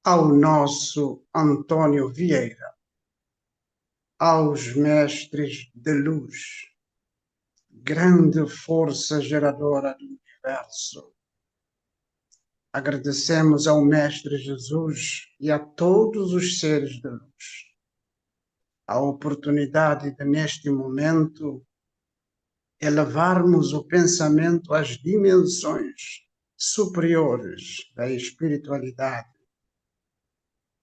ao nosso Antônio Vieira, aos mestres de luz, grande força geradora do universo. Agradecemos ao Mestre Jesus e a todos os seres de luz a oportunidade de, neste momento, elevarmos o pensamento às dimensões superiores da espiritualidade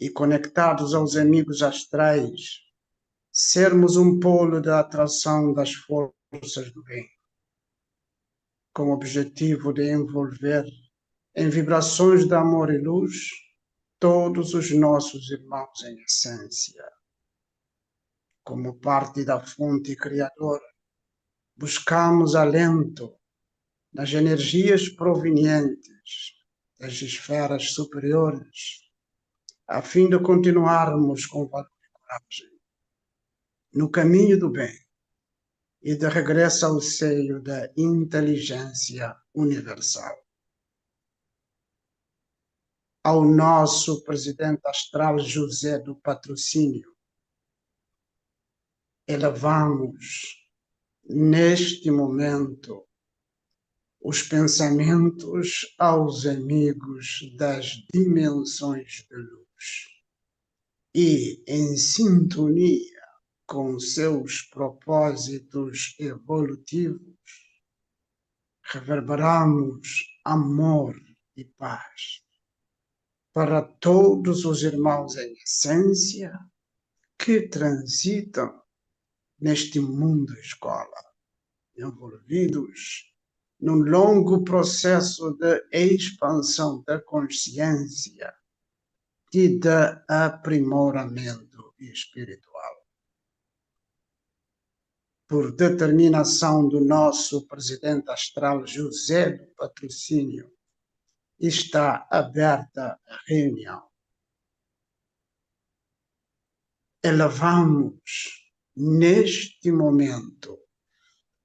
e, conectados aos amigos astrais, sermos um polo de atração das forças do bem, com o objetivo de envolver em vibrações de amor e luz todos os nossos irmãos em essência. Como parte da fonte criadora, buscamos alento nas energias provenientes das esferas superiores, a fim de continuarmos com valor e coragem no caminho do bem e de regresso ao seio da inteligência universal. Ao nosso presidente astral José do Patrocínio, elevamos neste momento os pensamentos aos amigos das dimensões de luz e, em sintonia com seus propósitos evolutivos, reverberamos amor e paz para todos os irmãos em essência que transitam neste mundo escola, envolvidos num longo processo de expansão da consciência e de aprimoramento espiritual. Por determinação do nosso presidente astral José do Patrocínio, está aberta a reunião. Elevamos neste momento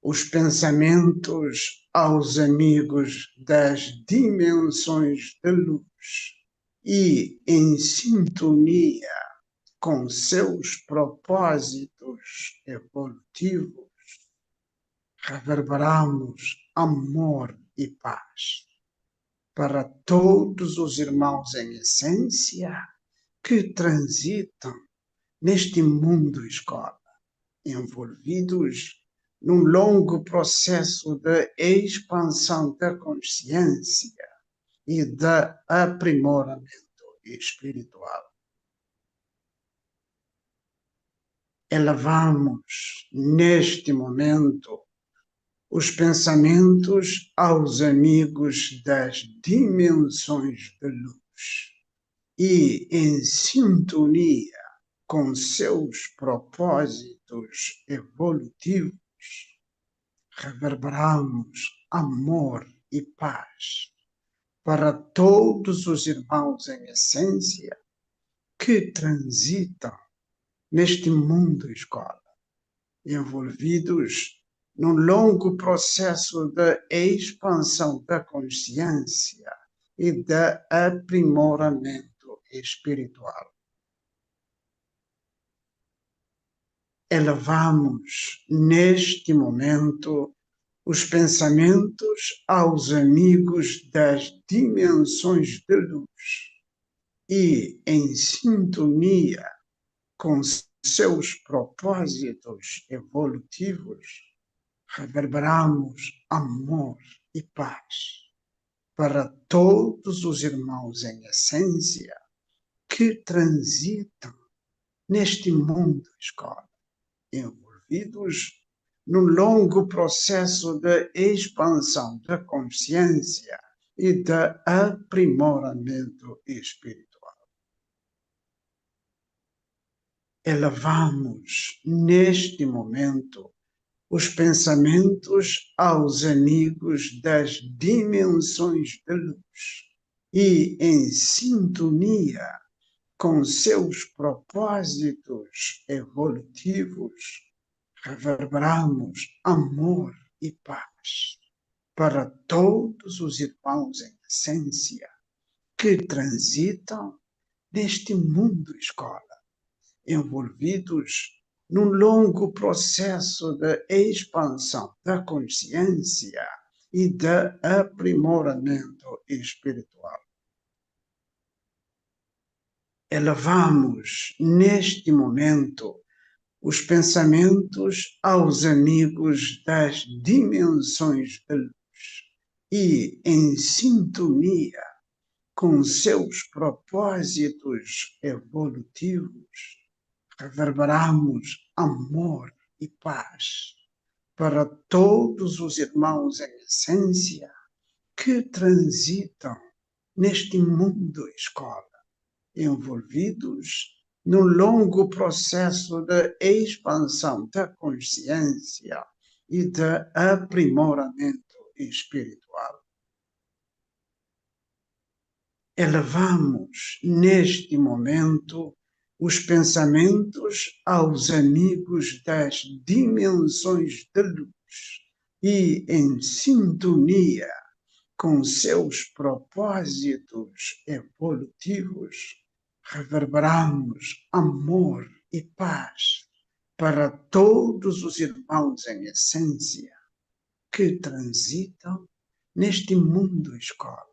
os pensamentos aos amigos das dimensões de luz e, em sintonia com seus propósitos evolutivos, reverberamos amor e paz para todos os irmãos em essência que transitam neste mundo escola, envolvidos num longo processo de expansão da consciência e de aprimoramento espiritual. Elevamos neste momento os pensamentos aos amigos das dimensões de luz e, em sintonia com seus propósitos evolutivos, reverberamos amor e paz para todos os irmãos em essência que transitam neste mundo escola, envolvidos num longo processo de expansão da consciência e de aprimoramento espiritual. Elevamos neste momento os pensamentos aos amigos das dimensões de luz e, em sintonia com seus propósitos evolutivos, reverberamos amor e paz para todos os irmãos em essência que transitam neste mundo escola, envolvidos num longo processo de expansão da consciência e de aprimoramento espiritual. Elevamos neste momento os pensamentos aos amigos das dimensões de luz e, em sintonia com seus propósitos evolutivos, reverberamos amor e paz para todos os irmãos em essência que transitam neste mundo escola, envolvidos num longo processo de expansão da consciência e de aprimoramento espiritual. Elevamos neste momento os pensamentos aos amigos das dimensões de luz e, em sintonia com seus propósitos evolutivos, reverberamos amor e paz para todos os irmãos em essência que transitam neste mundo escola, envolvidos num longo processo de expansão da consciência e de aprimoramento espiritual. Elevamos neste momento os pensamentos aos amigos das dimensões de luz e, em sintonia com seus propósitos evolutivos, reverberamos amor e paz para todos os irmãos em essência que transitam neste mundo escola,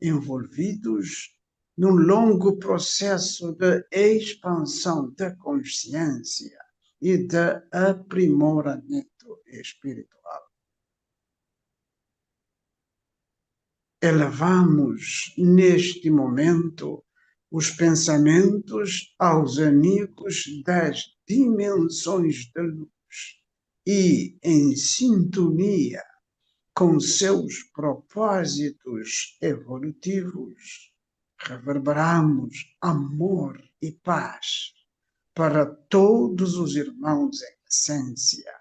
envolvidos num longo processo de expansão da consciência e de aprimoramento espiritual. Elevamos neste momento os pensamentos aos amigos das dimensões de luz e, em sintonia com seus propósitos evolutivos, reverberamos amor e paz para todos os irmãos em essência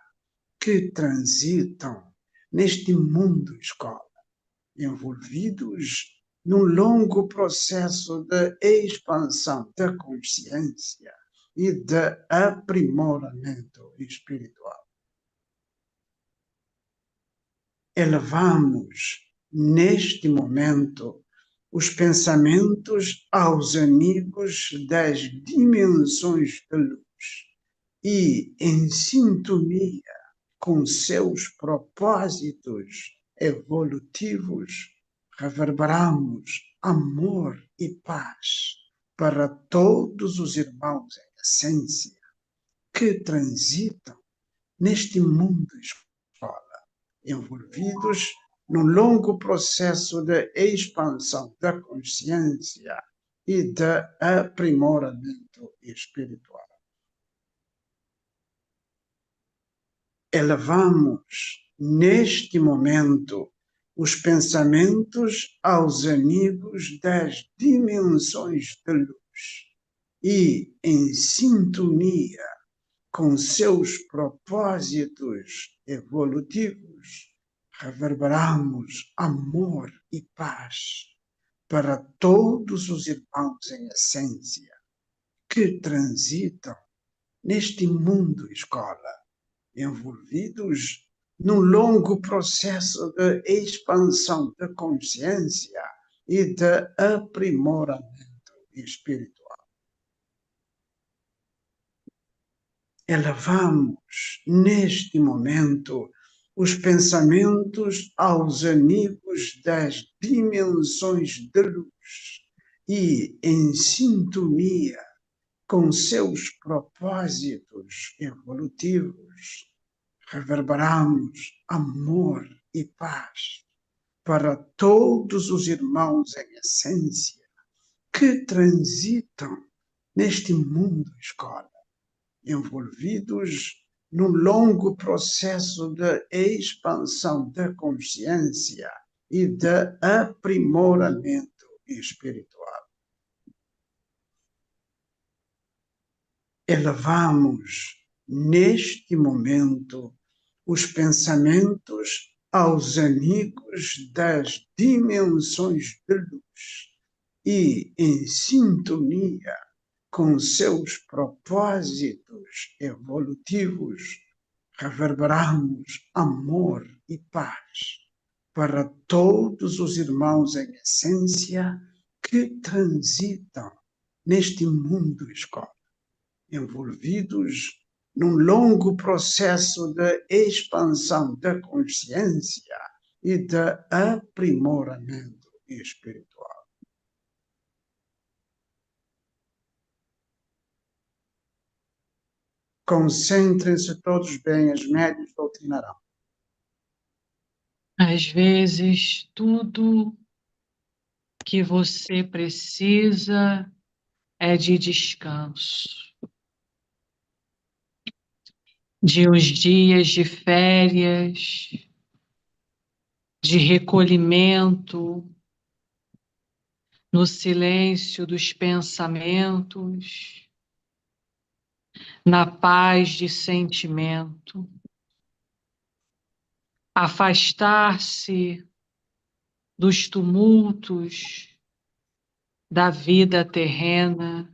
que transitam neste mundo escola, envolvidos num longo processo de expansão da consciência e de aprimoramento espiritual. Elevamos neste momento os pensamentos aos amigos das dimensões de luz e, em sintonia com seus propósitos evolutivos, reverberamos amor e paz para todos os irmãos em essência que transitam neste mundo escola, envolvidos num longo processo de expansão da consciência e de aprimoramento espiritual. Elevamos neste momento os pensamentos aos amigos das dimensões de luz e, em sintonia com seus propósitos evolutivos, reverberamos amor e paz para todos os irmãos em essência que transitam neste mundo escola, envolvidos num longo processo de expansão da consciência e de aprimoramento espiritual. Elevamos neste momento os pensamentos aos amigos das dimensões de luz e, em sintonia com seus propósitos evolutivos, reverberamos amor e paz para todos os irmãos em essência que transitam neste mundo escola, envolvidos num longo processo de expansão da consciência e de aprimoramento espiritual. Elevamos neste momento os pensamentos aos amigos das dimensões de luz e, em sintonia com seus propósitos evolutivos, reverberamos amor e paz para todos os irmãos em essência que transitam neste mundo escola, envolvidos num longo processo de expansão da consciência e de aprimoramento espiritual. Concentrem-se todos bem, as médias doutrinarão. Às vezes, tudo que você precisa é de descanso, de uns dias de férias, de recolhimento, no silêncio dos pensamentos, na paz de sentimento. Afastar-se dos tumultos da vida terrena,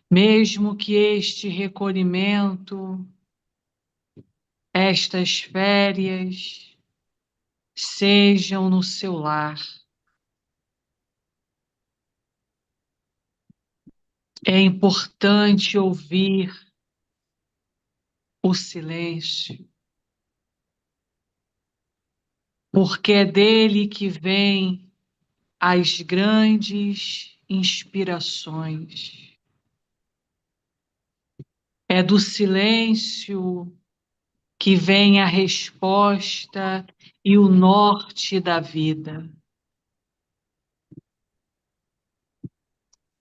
mesmo que este recolhimento, estas férias, sejam no seu lar. É importante ouvir o silêncio, porque é dele que vem as grandes inspirações. É do silêncio que vem a resposta e o norte da vida.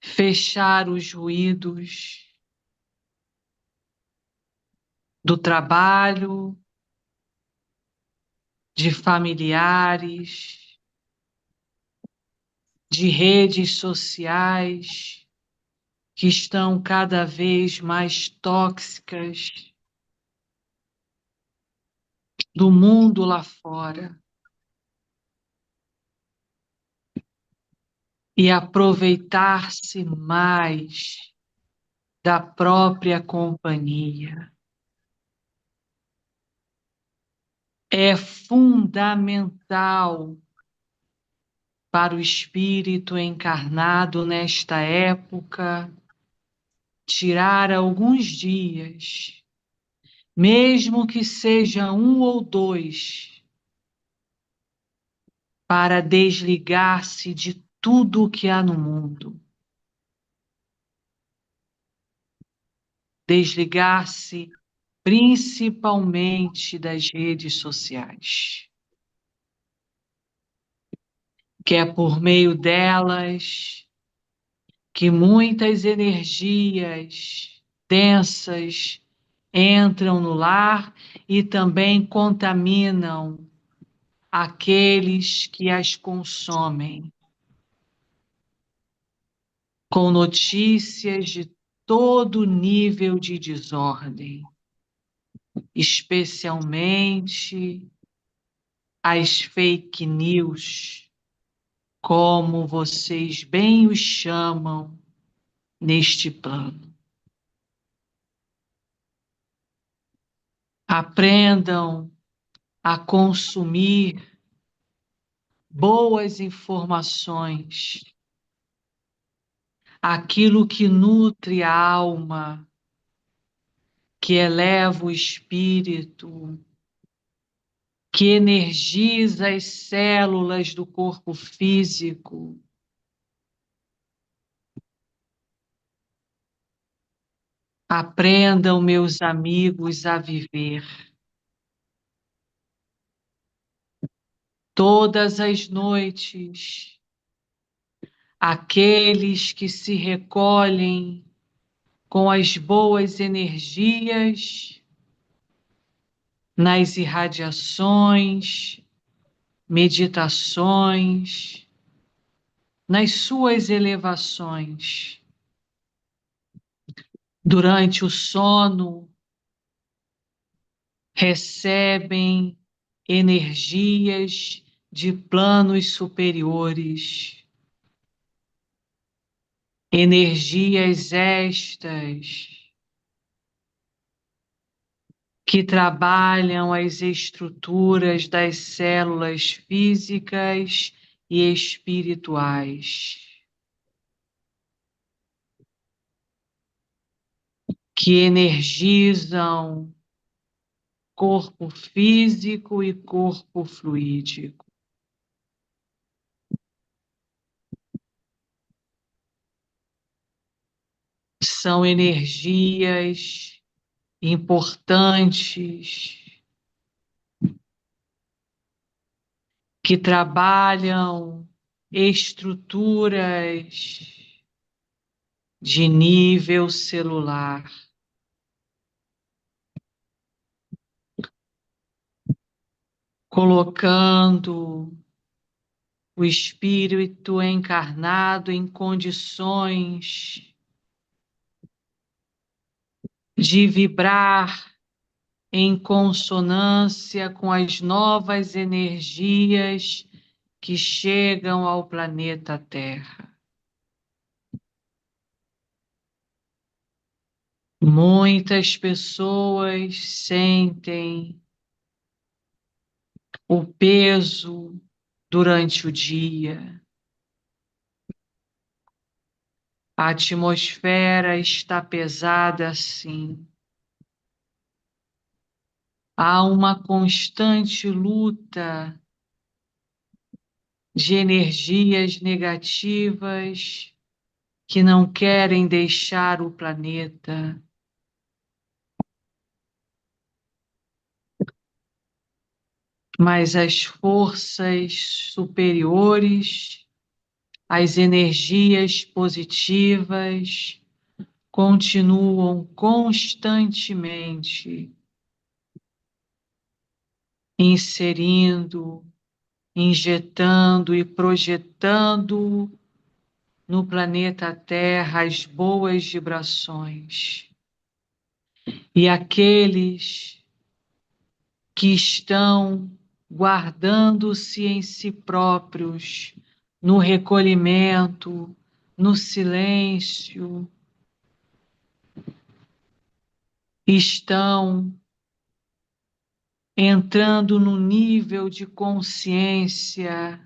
Fechar os ruídos do trabalho, de familiares, de redes sociais que estão cada vez mais tóxicas, do mundo lá fora, e aproveitar-se mais da própria companhia. É fundamental para o espírito encarnado nesta época tirar alguns dias, mesmo que seja 1 ou 2, para desligar-se de tudo o que há no mundo. Desligar-se principalmente das redes sociais, que é por meio delas que muitas energias densas entram no lar e também contaminam aqueles que as consomem, com notícias de todo nível de desordem, especialmente as fake news, como vocês bem os chamam neste plano. Aprendam a consumir boas informações, aquilo que nutre a alma, que eleva o espírito, que energiza as células do corpo físico. Aprendam, meus amigos, a viver. Todas as noites, aqueles que se recolhem com as boas energias, nas irradiações, meditações, nas suas elevações. Durante o sono, recebem energias de planos superiores. Energias estas que trabalham as estruturas das células físicas e espirituais. que energizam corpo físico e corpo fluídico. São energias importantes que trabalham estruturas de nível celular, colocando o espírito encarnado em condições de vibrar em consonância com as novas energias que chegam ao planeta Terra. Muitas pessoas sentem o peso durante o dia. A atmosfera está pesada, sim. Há uma constante luta de energias negativas que não querem deixar o planeta. Mas as forças superiores, as energias positivas, continuam constantemente inserindo, injetando e projetando no planeta Terra as boas vibrações. E aqueles que estão guardando-se em si próprios, no recolhimento, no silêncio, estão entrando no nível de consciência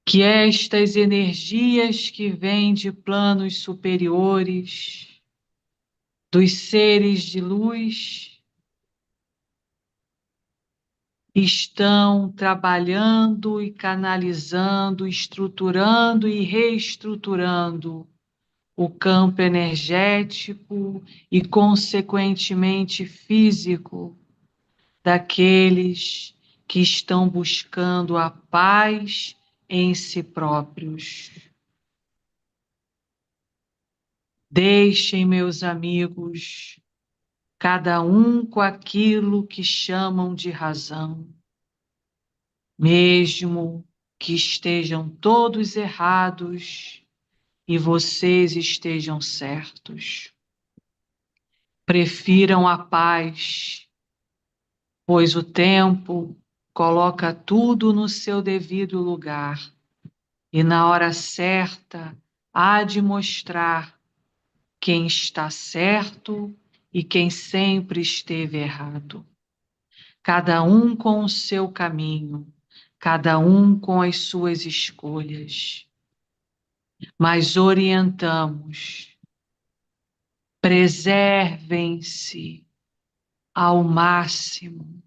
que estas energias que vêm de planos superiores, dos seres de luz, estão trabalhando e canalizando, estruturando e reestruturando o campo energético e, consequentemente, físico daqueles que estão buscando a paz em si próprios. Deixem, meus amigos, cada um com aquilo que chamam de razão, mesmo que estejam todos errados e vocês estejam certos. Prefiram a paz, pois o tempo coloca tudo no seu devido lugar e na hora certa há de mostrar quem está certo e quem sempre esteve errado. Cada um com o seu caminho, cada um com as suas escolhas. Mas orientamos, preservem-se ao máximo.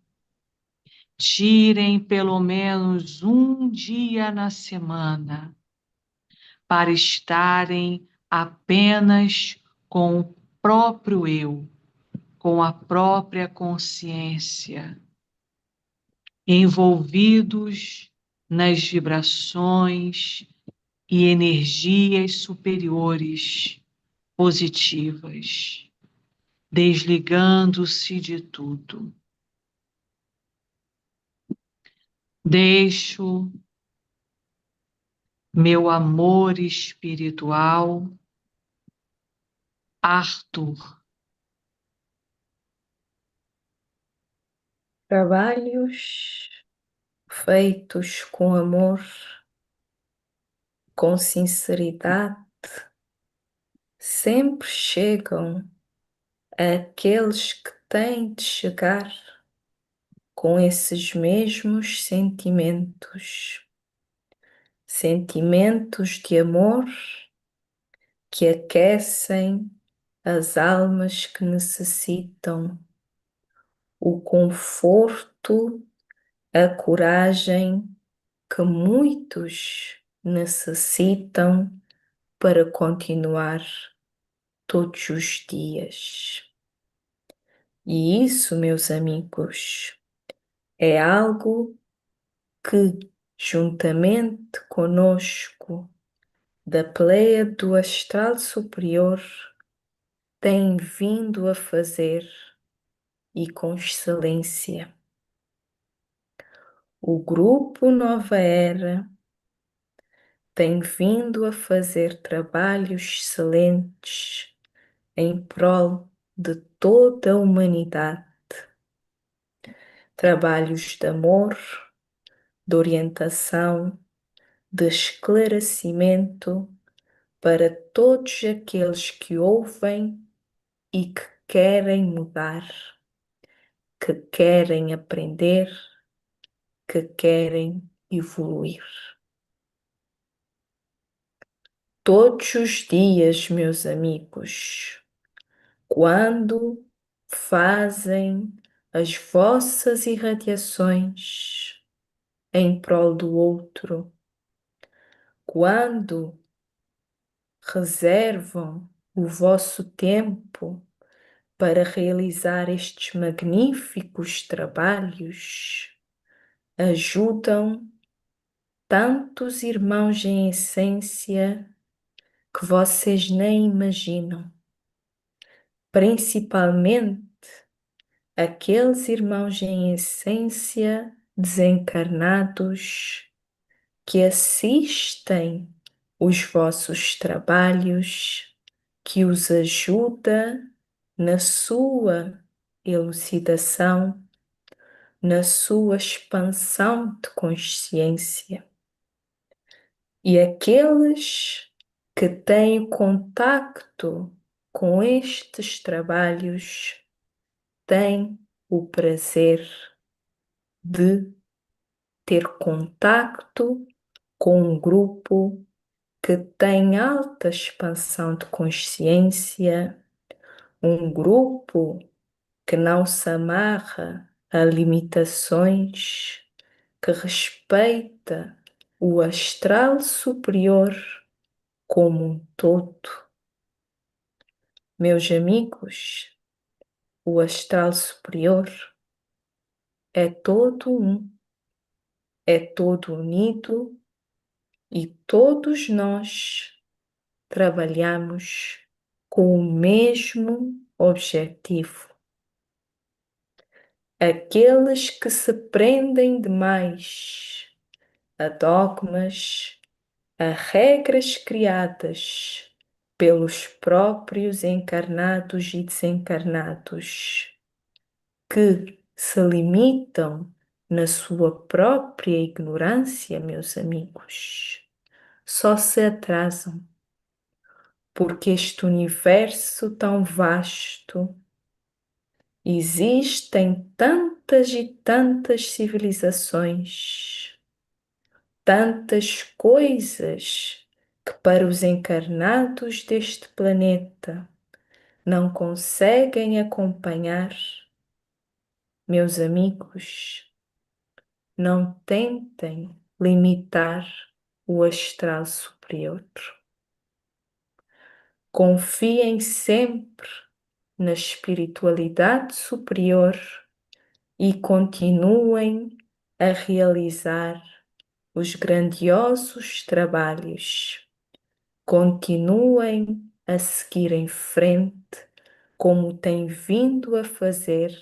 Tirem pelo menos um dia na semana para estarem apenas com o próprio eu, com a própria consciência, envolvidos nas vibrações e energias superiores positivas, desligando-se de tudo. Deixo meu amor espiritual, Arthur. Trabalhos feitos com amor, com sinceridade, sempre chegam àqueles que têm de chegar com esses mesmos sentimentos. Sentimentos de amor que aquecem as almas que necessitam o conforto, a coragem que muitos necessitam para continuar todos os dias. E isso, meus amigos, é algo que, juntamente conosco, da pleia do astral superior, tem vindo a fazer e com excelência. O grupo Nova Era tem vindo a fazer trabalhos excelentes em prol de toda a humanidade. Trabalhos de amor, de orientação, de esclarecimento para todos aqueles que ouvem e que querem mudar, que querem aprender, que querem evoluir. Todos os dias, meus amigos, quando fazem as vossas irradiações em prol do outro, quando reservam o vosso tempo para realizar estes magníficos trabalhos, ajudam tantos irmãos em essência que vocês nem imaginam, principalmente aqueles irmãos em essência desencarnados que assistem os vossos trabalhos, que os ajuda na sua elucidação, na sua expansão de consciência. E aqueles que têm contacto com estes trabalhos têm o prazer de ter contacto com um grupo que tem alta expansão de consciência, um grupo que não se amarra a limitações, que respeita o astral superior como um todo. Meus amigos, o astral superior é todo um, é todo unido e todos nós trabalhamos com o mesmo objetivo. Aqueles que se prendem demais a dogmas, a regras criadas pelos próprios encarnados e desencarnados, que se limitam na sua própria ignorância, meus amigos, só se atrasam, porque este universo tão vasto, existem tantas e tantas civilizações, tantas coisas que para os encarnados deste planeta não conseguem acompanhar. Meus amigos, não tentem limitar o astral superior. Confiem sempre na espiritualidade superior e continuem a realizar os grandiosos trabalhos. Continuem a seguir em frente como têm vindo a fazer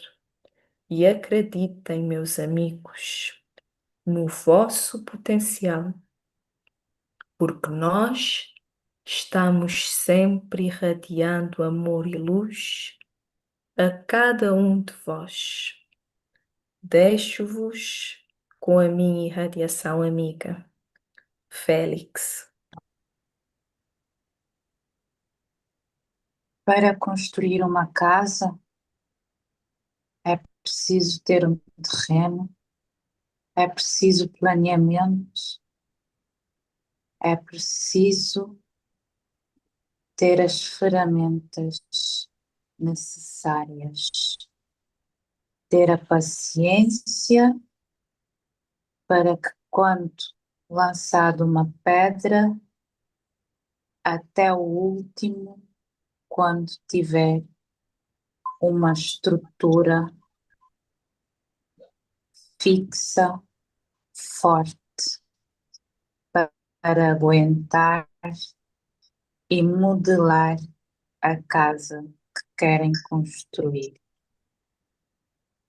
e acreditem, meus amigos, no vosso potencial, porque nós estamos sempre irradiando amor e luz a cada um de vós. Deixo-vos com a minha irradiação amiga, Félix. Para construir uma casa é preciso ter um terreno, é preciso planeamento, é preciso ter as ferramentas necessárias, ter a paciência para que, quando lançado uma pedra, até o último, quando tiver uma estrutura fixa, forte, para aguentar e modelar a casa que querem construir.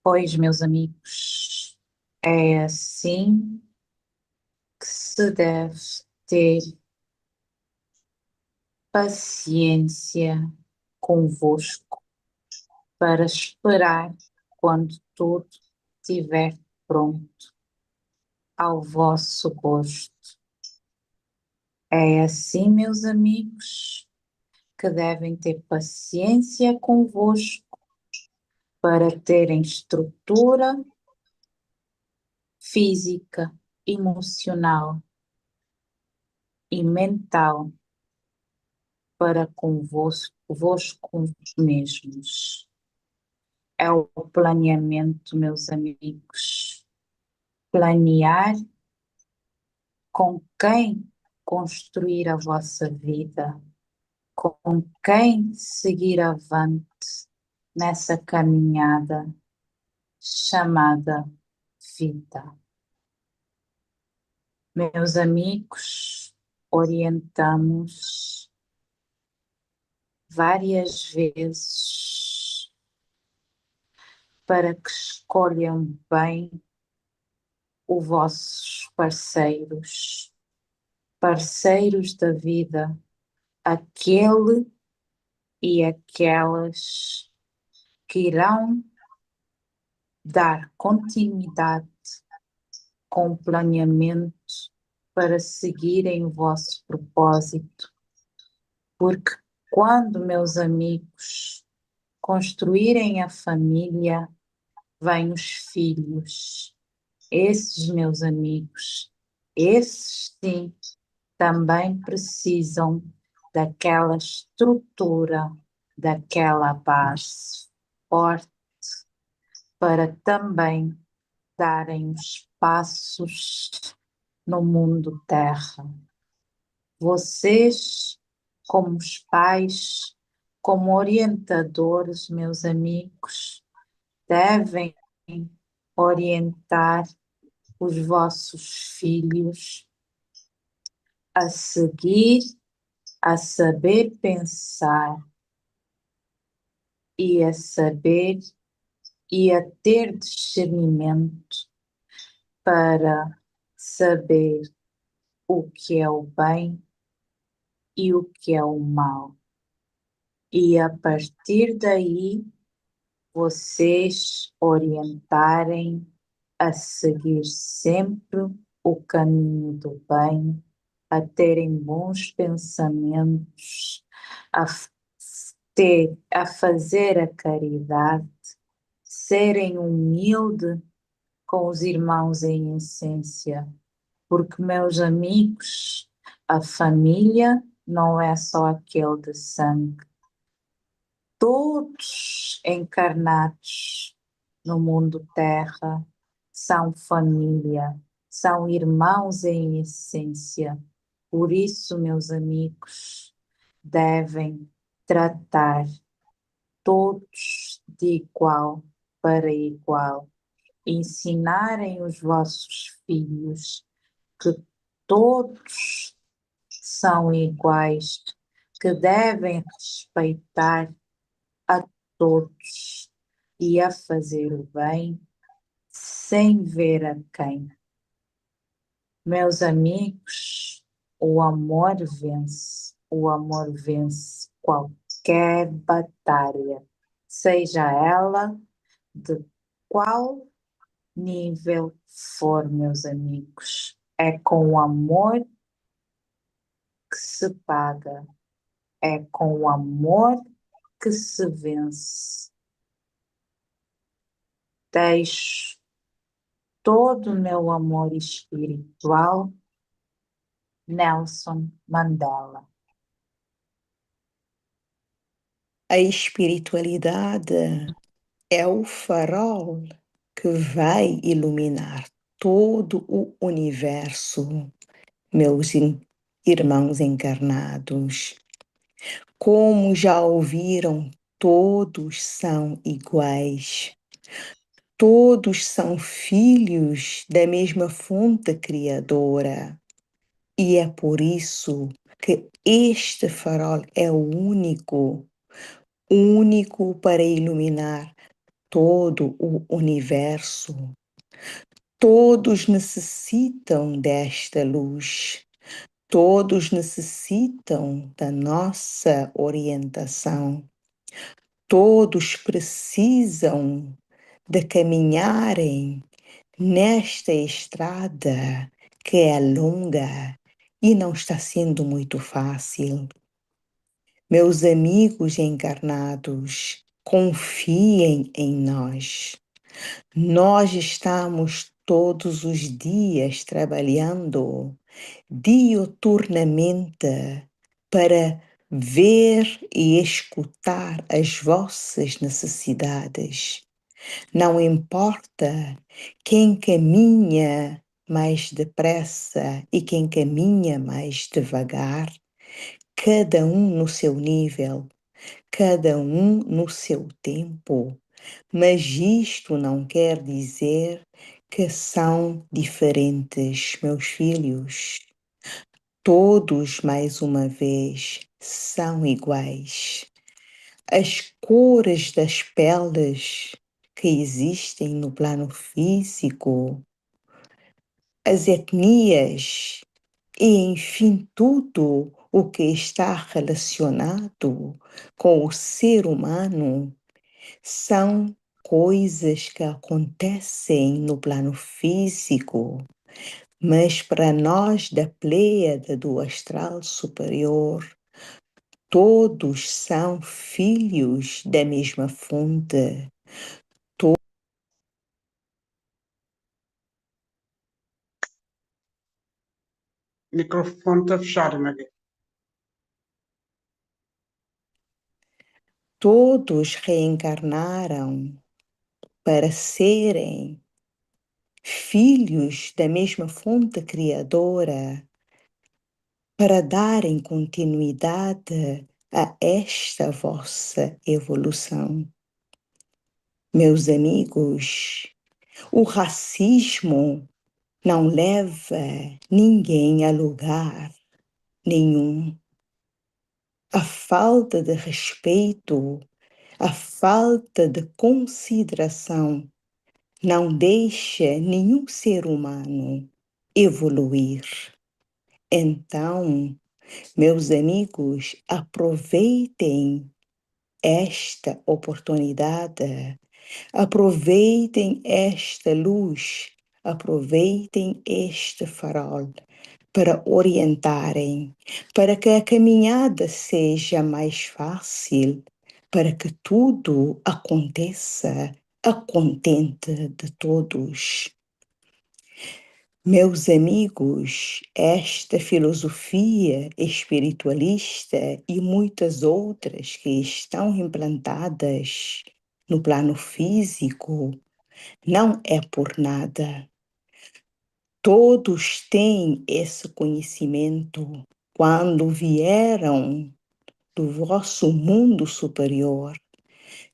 Pois, meus amigos, é assim que se deve ter paciência convosco para esperar quando tudo estiver pronto ao vosso gosto. É assim, meus amigos, que devem ter paciência convosco para terem estrutura física, emocional e mental para convosco mesmos. É o planeamento, meus amigos. Planear com quem construir a vossa vida, com quem seguir avante nessa caminhada chamada vida. Meus amigos, orientamos várias vezes para que escolham bem os vossos parceiros da vida, aquele e aquelas que irão dar continuidade com planeamento para seguirem o vosso propósito. Porque quando, meus amigos, construírem a família, vêm os filhos. Esses, meus amigos, esses sim, também precisam daquela estrutura, daquela base forte para também darem os passos no mundo terra. Vocês, como os pais, como orientadores, meus amigos, devem orientar os vossos filhos a seguir, a saber pensar e a saber e a ter discernimento para saber o que é o bem e o que é o mal. E a partir daí, vocês orientarem a seguir sempre o caminho do bem, a terem bons pensamentos, a fazer a caridade, serem humildes com os irmãos em essência, porque, meus amigos, a família não é só aquele de sangue. Todos encarnados no mundo terra são família, são irmãos em essência. Por isso, meus amigos, devem tratar todos de igual para igual. Ensinarem os vossos filhos que todos são iguais, que devem respeitar a todos e a fazer o bem sem ver a quem. Meus amigos, o amor vence qualquer batalha, seja ela de qual nível for, meus amigos. É com o amor que se paga, é com o amor que se vence. Deixo todo o meu amor espiritual, Nelson Mandela. A espiritualidade é o farol que vai iluminar todo o universo, meus irmãos encarnados. Como já ouviram, todos são iguais. Todos são filhos da mesma fonte criadora. E é por isso que este farol é único para iluminar todo o universo. Todos necessitam desta luz. Todos necessitam da nossa orientação. Todos precisam de caminharem nesta estrada que é longa e não está sendo muito fácil. Meus amigos encarnados, confiem em nós. Nós estamos todos os dias trabalhando diuturnamente para ver e escutar as vossas necessidades. Não importa quem caminha mais depressa e quem caminha mais devagar, cada um no seu nível, cada um no seu tempo. Mas isto não quer dizer que são diferentes, meus filhos. Todos, mais uma vez, são iguais. As cores das peles que existem no plano físico, as etnias e, enfim, tudo o que está relacionado com o ser humano são coisas que acontecem no plano físico, mas para nós da Pleiade do astral superior, todos são filhos da mesma fonte. O microfone está fechado, Maria. Todos reencarnaram para serem filhos da mesma fonte criadora, para darem continuidade a esta vossa evolução. Meus amigos, o racismo não leva ninguém a lugar nenhum. A falta de respeito, a falta de consideração não deixa nenhum ser humano evoluir. Então, meus amigos, aproveitem esta oportunidade, aproveitem esta luz, aproveitem este farol para orientarem, para que a caminhada seja mais fácil, para que tudo aconteça a contente de todos. Meus amigos, esta filosofia espiritualista e muitas outras que estão implantadas no plano físico não é por nada. Todos têm esse conhecimento quando vieram do vosso mundo superior.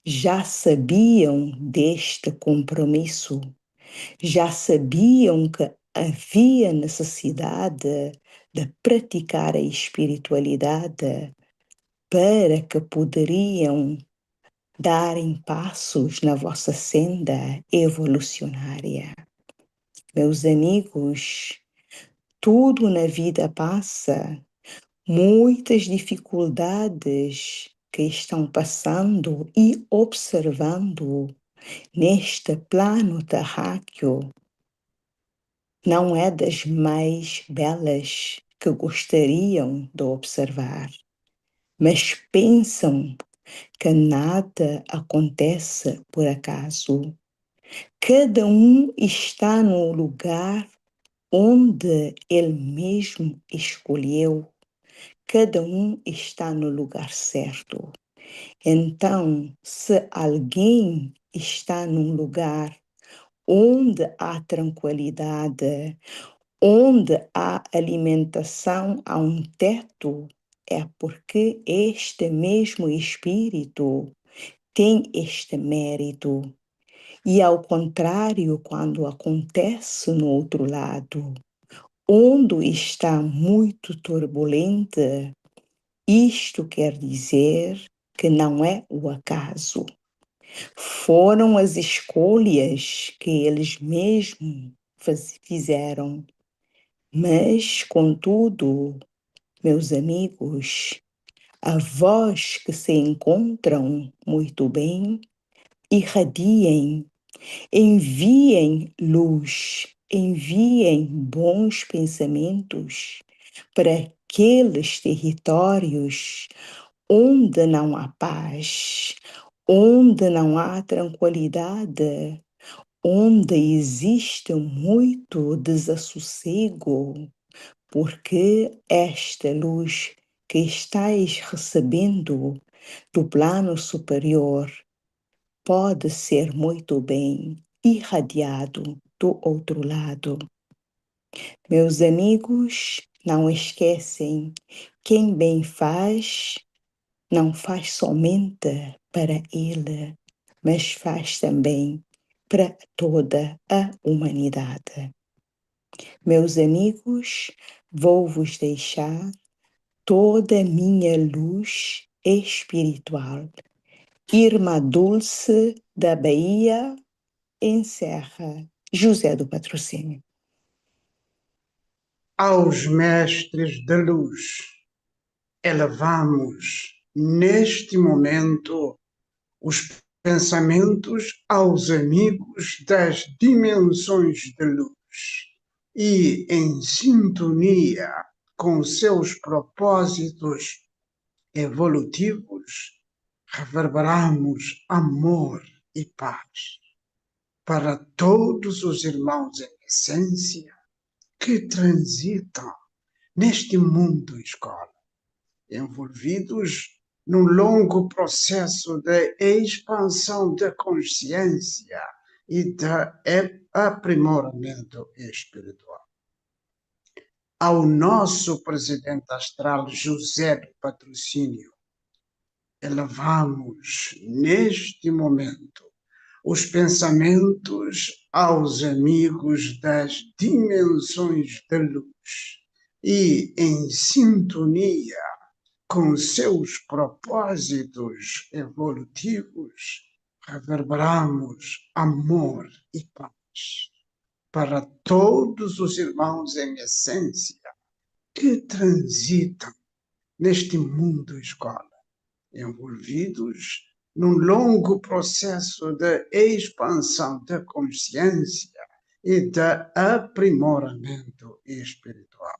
Já sabiam deste compromisso, já sabiam que havia necessidade de praticar a espiritualidade para que poderiam dar passos na vossa senda evolucionária. Meus amigos, tudo na vida passa, muitas dificuldades que estão passando e observando neste plano terráqueo não é das mais belas que gostariam de observar, mas pensam que nada acontece por acaso. Cada um está no lugar onde ele mesmo escolheu. Cada um está no lugar certo. Então, se alguém está num lugar onde há tranquilidade, onde há alimentação, há um teto, é porque este mesmo espírito tem este mérito. E ao contrário, quando acontece no outro lado, onde está muito turbulente, isto quer dizer que não é o acaso. Foram as escolhas que eles mesmos fizeram. Mas, contudo, meus amigos, a vós que se encontram muito bem, irradiem, enviem luz, enviem bons pensamentos para aqueles territórios onde não há paz, onde não há tranquilidade, onde existe muito desassossego, porque esta luz que estáis recebendo do plano superior pode ser muito bem irradiado do outro lado. Meus amigos, não esquecem, quem bem faz, não faz somente para ele, mas faz também para toda a humanidade. Meus amigos, vou-vos deixar toda a minha luz espiritual. Irmã Dulce da Bahia, encerra José do Patrocínio. Aos mestres da luz, elevamos neste momento os pensamentos aos amigos das dimensões de luz e, em sintonia com seus propósitos evolutivos, reverberamos amor e paz para todos os irmãos em essência que transitam neste mundo escola, envolvidos num longo processo de expansão da consciência e de aprimoramento espiritual. Ao nosso presidente astral José do Patrocínio, elevamos neste momento os pensamentos aos amigos das dimensões da luz e, em sintonia com seus propósitos evolutivos, reverberamos amor e paz para todos os irmãos em essência que transitam neste mundo escola, envolvidos num longo processo de expansão da consciência e de aprimoramento espiritual.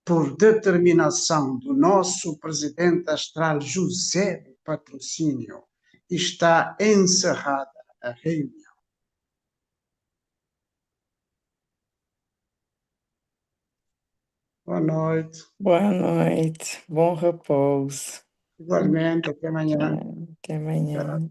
Por determinação do nosso presidente astral José do Patrocínio, está encerrada a reunião. Boa noite. Boa noite, bom repouso. Igualmente, até amanhã. Até amanhã.